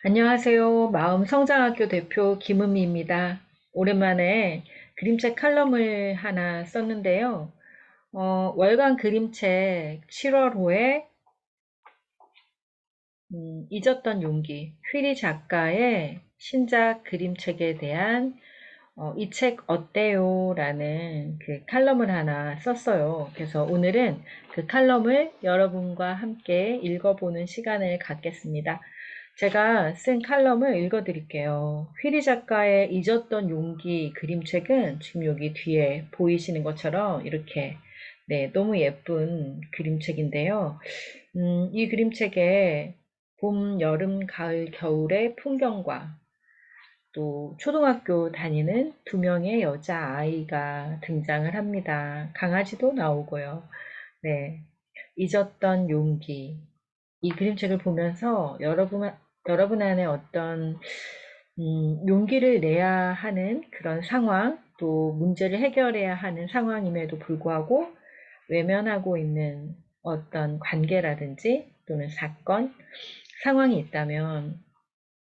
안녕하세요. 마음성장학교 대표 김은미입니다. 오랜만에 그림책 칼럼을 하나 썼는데요. 월간 그림책 7월호에 잊었던 용기, 휘리 작가의 신작 그림책에 대한 이 책 어때요? 라는 그 칼럼을 하나 썼어요. 그래서 오늘은 그 칼럼을 여러분과 함께 읽어보는 시간을 갖겠습니다. 제가 쓴 칼럼을 읽어드릴게요. 휘리 작가의 잊었던 용기 그림책은 지금 여기 뒤에 보이시는 것처럼 이렇게 네, 너무 예쁜 그림책인데요. 이 그림책에 봄, 여름, 가을, 겨울의 풍경과 또 초등학교 다니는 두 명의 여자아이가 등장을 합니다. 강아지도 나오고요. 네. 잊었던 용기. 이 그림책을 보면서 여러분 안에 어떤, 용기를 내야 하는 그런 상황, 또 문제를 해결해야 하는 상황임에도 불구하고 외면하고 있는 어떤 관계라든지 또는 사건, 상황이 있다면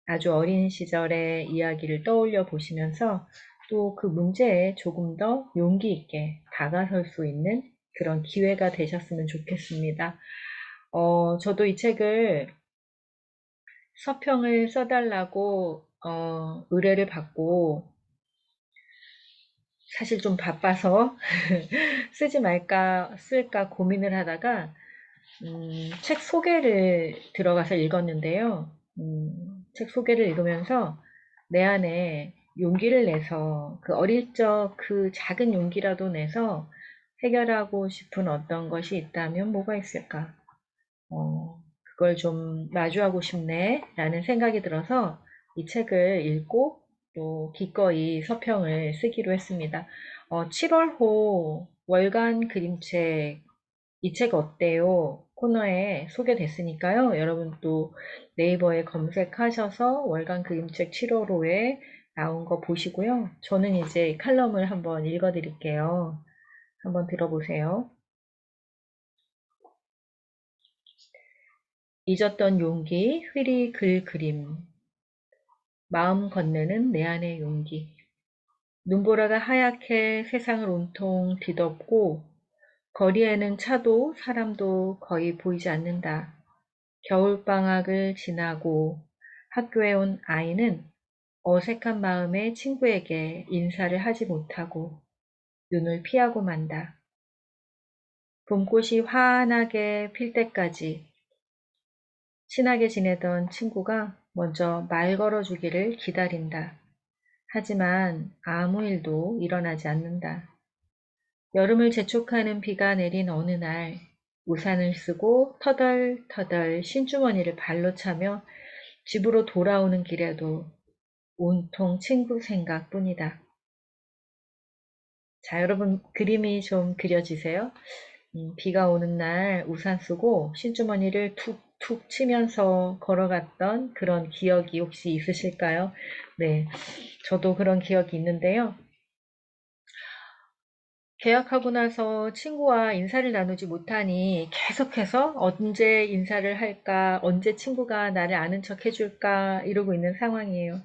아주 어린 시절의 이야기를 떠올려 보시면서 또 그 문제에 조금 더 용기 있게 다가설 수 있는 그런 기회가 되셨으면 좋겠습니다. 저도 이 책을 서평을 써달라고 의뢰를 받고 사실 좀 바빠서 쓰지 말까 쓸까 고민을 하다가 책 소개를 들어가서 읽었는데요. 책 소개를 읽으면서 내 안에 용기를 내서 그 어릴 적 그 작은 용기라도 내서 해결하고 싶은 어떤 것이 있다면 뭐가 있을까? 그걸 좀 마주하고 싶네 라는 생각이 들어서 이 책을 읽고 또 기꺼이 서평을 쓰기로 했습니다. 7월호 월간 그림책 이 책 어때요? 코너에 소개됐으니까요. 여러분 또 네이버에 검색하셔서 월간 그림책 7월호에 나온 거 보시고요. 저는 이제 칼럼을 한번 읽어드릴게요. 한번 들어보세요. 잊었던 용기, 휘리 글 그림, 마음 건네는 내 안의 용기. 눈보라가 하얗게 세상을 온통 뒤덮고 거리에는 차도 사람도 거의 보이지 않는다. 겨울방학을 지나고 학교에 온 아이는 어색한 마음에 친구에게 인사를 하지 못하고 눈을 피하고 만다. 봄꽃이 환하게 필 때까지 친하게 지내던 친구가 먼저 말 걸어주기를 기다린다. 하지만 아무 일도 일어나지 않는다. 여름을 재촉하는 비가 내린 어느 날 우산을 쓰고 터덜터덜 신주머니를 발로 차며 집으로 돌아오는 길에도 온통 친구 생각뿐이다. 자, 여러분 그림이 좀 그려지세요? 비가 오는 날 우산 쓰고 신주머니를 툭툭 치면서 걸어갔던 그런 기억이 혹시 있으실까요? 네, 저도 그런 기억이 있는데요. 계약하고 나서 친구와 인사를 나누지 못하니 계속해서 언제 인사를 할까, 언제 친구가 나를 아는 척 해줄까 이러고 있는 상황이에요.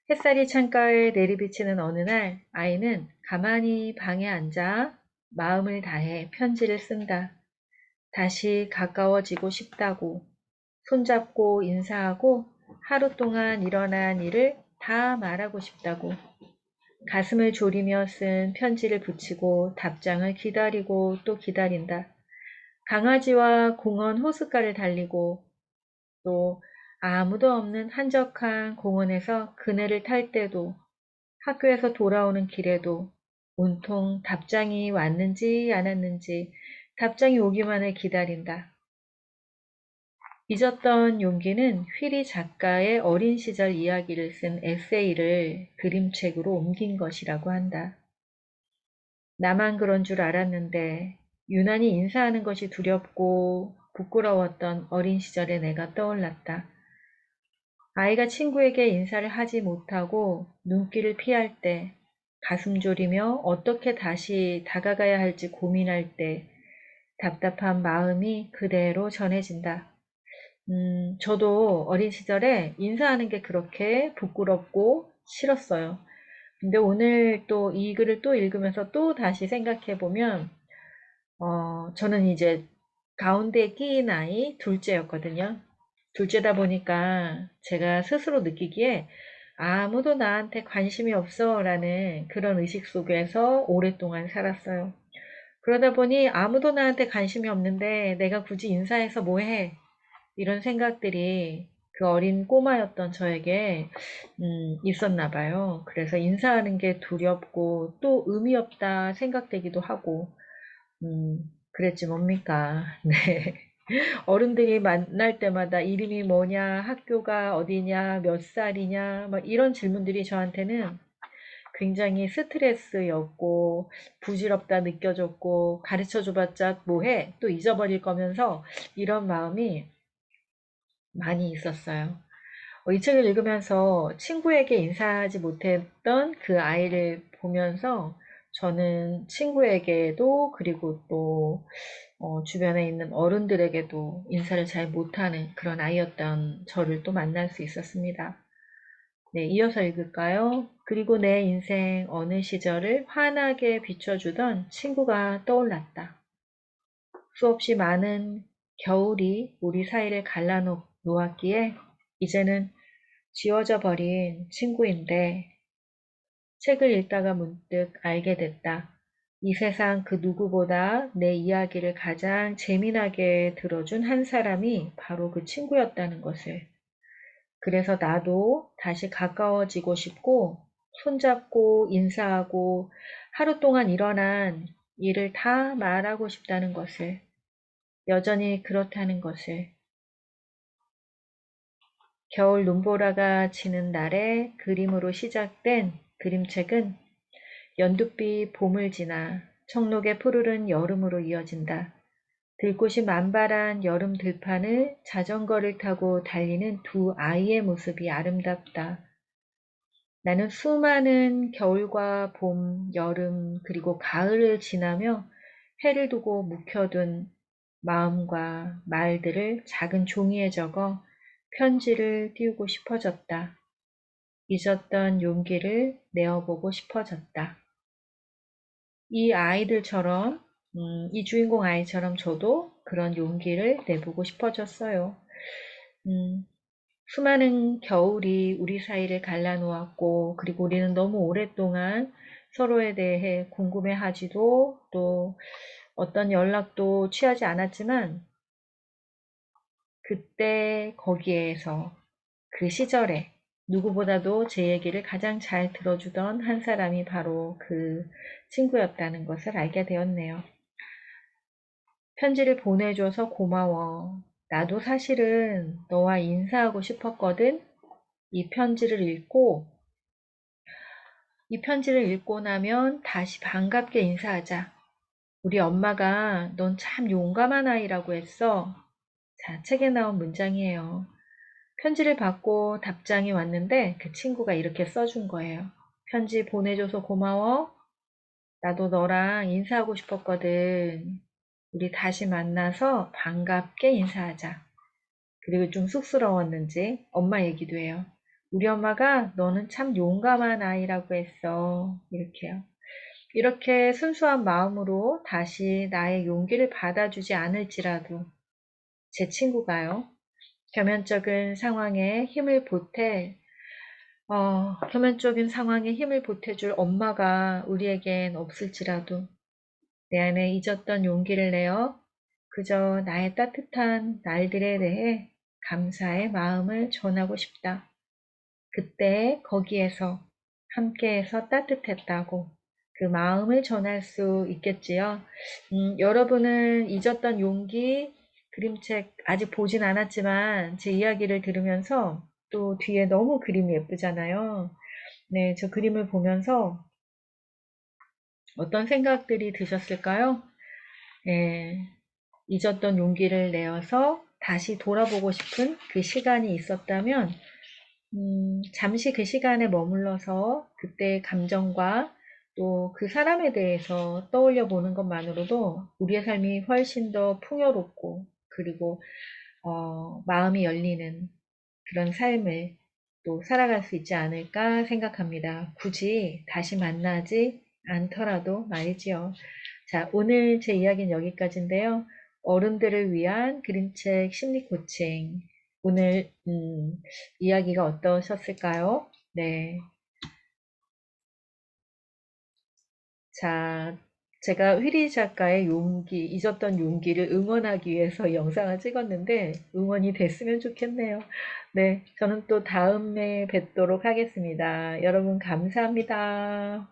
햇살이 창가에 내리비치는 어느 날 아이는 가만히 방에 앉아 마음을 다해 편지를 쓴다. 다시 가까워지고 싶다고, 손잡고 인사하고 하루 동안 일어난 일을 다 말하고 싶다고. 가슴을 졸이며 쓴 편지를 붙이고 답장을 기다리고 또 기다린다. 강아지와 공원 호숫가를 달리고 또 아무도 없는 한적한 공원에서 그네를 탈 때도 학교에서 돌아오는 길에도 온통 답장이 왔는지 안 왔는지 답장이 오기만을 기다린다. 잊었던 용기는 휘리 작가의 어린 시절 이야기를 쓴 에세이를 그림책으로 옮긴 것이라고 한다. 나만 그런 줄 알았는데 유난히 인사하는 것이 두렵고 부끄러웠던 어린 시절의 내가 떠올랐다. 아이가 친구에게 인사를 하지 못하고 눈길을 피할 때, 가슴 졸이며 어떻게 다시 다가가야 할지 고민할 때 답답한 마음이 그대로 전해진다. 저도 어린 시절에 인사하는 게 그렇게 부끄럽고 싫었어요. 근데 오늘 또 이 글을 또 읽으면서 또 다시 생각해 보면, 저는 이제 가운데 끼인 아이 둘째였거든요. 둘째다 보니까 제가 스스로 느끼기에 아무도 나한테 관심이 없어 라는 그런 의식 속에서 오랫동안 살았어요. 그러다 보니 아무도 나한테 관심이 없는데 내가 굳이 인사해서 뭐 해? 이런 생각들이 그 어린 꼬마였던 저에게 있었나 봐요. 그래서 인사하는 게 두렵고 또 의미 없다 생각되기도 하고 음, 그랬지 뭡니까? 네. 어른들이 만날 때마다 이름이 뭐냐, 학교가 어디냐, 몇 살이냐, 막 이런 질문들이 저한테는 굉장히 스트레스였고 부질없다 느껴졌고 가르쳐 줘봤자 뭐해? 또 잊어버릴 거면서 이런 마음이 많이 있었어요. 이 책을 읽으면서 친구에게 인사하지 못했던 그 아이를 보면서 저는 친구에게도 그리고 또 주변에 있는 어른들에게도 인사를 잘 못하는 그런 아이였던 저를 또 만날 수 있었습니다. 네, 이어서 읽을까요? 그리고 내 인생 어느 시절을 환하게 비춰주던 친구가 떠올랐다. 수없이 많은 겨울이 우리 사이를 갈라놓았기에 이제는 지워져 버린 친구인데 책을 읽다가 문득 알게 됐다. 이 세상 그 누구보다 내 이야기를 가장 재미나게 들어준 한 사람이 바로 그 친구였다는 것을. 그래서 나도 다시 가까워지고 싶고 손잡고 인사하고 하루 동안 일어난 일을 다 말하고 싶다는 것을. 여전히 그렇다는 것을. 겨울 눈보라가 지는 날에 그림으로 시작된 그림책은 연두빛 봄을 지나 청록의 푸르른 여름으로 이어진다. 들꽃이 만발한 여름 들판을 자전거를 타고 달리는 두 아이의 모습이 아름답다. 나는 수많은 겨울과 봄, 여름, 그리고 가을을 지나며 해를 두고 묵혀둔 마음과 말들을 작은 종이에 적어 편지를 띄우고 싶어졌다. 잊었던 용기를 내어보고 싶어졌다. 이 아이들처럼, 이 주인공 아이처럼 저도 그런 용기를 내보고 싶어졌어요. 음, 수많은 겨울이 우리 사이를 갈라놓았고, 그리고 우리는 너무 오랫동안 서로에 대해 궁금해하지도 또 어떤 연락도 취하지 않았지만, 그때 거기에서 그 시절에 누구보다도 제 얘기를 가장 잘 들어주던 한 사람이 바로 그 친구였다는 것을 알게 되었네요. 편지를 보내줘서 고마워. 나도 사실은 너와 인사하고 싶었거든. 이 편지를 읽고, 이 편지를 읽고 나면 다시 반갑게 인사하자. 우리 엄마가 넌 참 용감한 아이라고 했어. 자, 책에 나온 문장이에요. 편지를 받고 답장이 왔는데 그 친구가 이렇게 써준 거예요. 편지 보내줘서 고마워. 나도 너랑 인사하고 싶었거든. 우리 다시 만나서 반갑게 인사하자. 그리고 좀 쑥스러웠는지 엄마 얘기도 해요. 우리 엄마가 너는 참 용감한 아이라고 했어. 이렇게요. 이렇게 순수한 마음으로 다시 나의 용기를 받아주지 않을지라도 제 친구가요. 겸연쩍은 상황에 힘을 보태, 겸연적인 상황에 힘을 보태줄 엄마가 우리에겐 없을지라도 내 안에 잊었던 용기를 내어 그저 나의 따뜻한 날들에 대해 감사의 마음을 전하고 싶다. 그때 거기에서 함께해서 따뜻했다고 그 마음을 전할 수 있겠지요. 여러분은 잊었던 용기 그림책 아직 보진 않았지만 제 이야기를 들으면서 또 뒤에 너무 그림이 예쁘잖아요. 네, 저 그림을 보면서 어떤 생각들이 드셨을까요? 네, 잊었던 용기를 내어서 다시 돌아보고 싶은 그 시간이 있었다면 잠시 그 시간에 머물러서 그때의 감정과 또 그 사람에 대해서 떠올려 보는 것만으로도 우리의 삶이 훨씬 더 풍요롭고 그리고 마음이 열리는 그런 삶을 또 살아갈 수 있지 않을까 생각합니다. 굳이 다시 만나지 않더라도 말이지요. 자, 오늘 제 이야기는 여기까지인데요. 어른들을 위한 그림책 심리 코칭. 오늘, 이야기가 어떠셨을까요? 네. 자, 제가 휘리 작가의 용기, 잊었던 용기를 응원하기 위해서 영상을 찍었는데 응원이 됐으면 좋겠네요. 네, 저는 또 다음에 뵙도록 하겠습니다. 여러분 감사합니다.